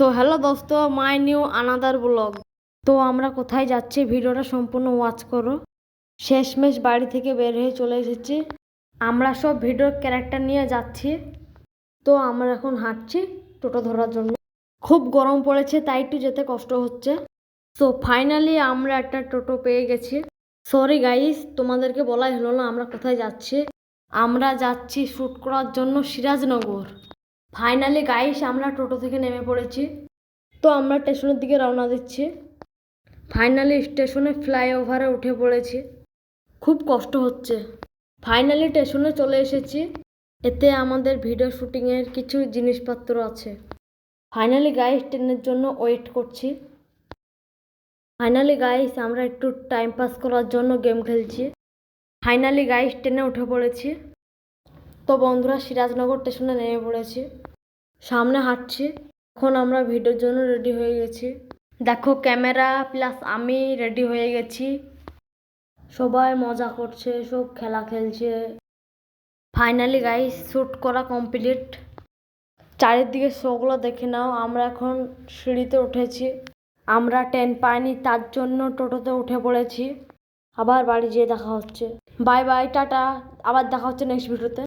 So hello দোস্ত, my new another blog. তো আমরা কোথায় যাচ্ছি ভিডিওটা সম্পূর্ণ ওয়াচ করো। শেষমেশ বাড়ি থেকে বের হয়ে চলে এসেছি। আমরা সব ভিডিওর ক্যারেক্টার নিয়ে যাচ্ছি। তো আমরা এখন হাঁটছি টোটো ধরার জন্য। খুব গরম পড়েছে, তাই একটু যেতে কষ্ট হচ্ছে। তো ফাইনালি আমরা একটা টোটো পেয়ে গেছি। সরি গাইস, তোমাদেরকে বলাই হলো না আমরা কোথায় যাচ্ছি। আমরা যাচ্ছি শ্যুট করার জন্য সিরাজনগর। ফাইনালি গাইস আমরা টোটো থেকে নেমে পড়েছি। তো আমরা স্টেশনের দিকে রওনা দিচ্ছি। ফাইনালি স্টেশনে ফ্লাইওভারে উঠে পড়েছি। খুব কষ্ট হচ্ছে। ফাইনালি স্টেশনে চলে এসেছি। এতে আমাদের ভিডিও শুটিংয়ের কিছু জিনিসপত্র আছে। ফাইনালি গাইস ট্রেনের জন্য ওয়েট করছি। ফাইনালি গাইস আমরা একটু টাইম পাস করার জন্য গেম খেলছি। ফাইনালি গাইস ট্রেনে উঠে পড়েছি। তো বন্ধুরা সিরাজনগর স্টেশনে নেমে পড়েছি। সামনে হাঁটছি। এখন আমরা ভিডিওর জন্য রেডি হয়ে গেছি। দেখো ক্যামেরা প্লাস আমি রেডি হয়ে গেছি। সবাই মজা করছে, সব খেলা খেলছে। ফাইনালি গাইস শ্যুট করা কমপ্লিট। চারিদিকে শোগুলো দেখে নাও। আমরা এখন সিঁড়িতে উঠেছি। আমরা ট্রেন পাইনি, তার জন্য টোটোতে উঠে পড়েছি। আবার বাড়ি যেয়ে দেখা হচ্ছে। Bye bye, tata. আবার দেখা হচ্ছে নেক্সট ভিডিওতে।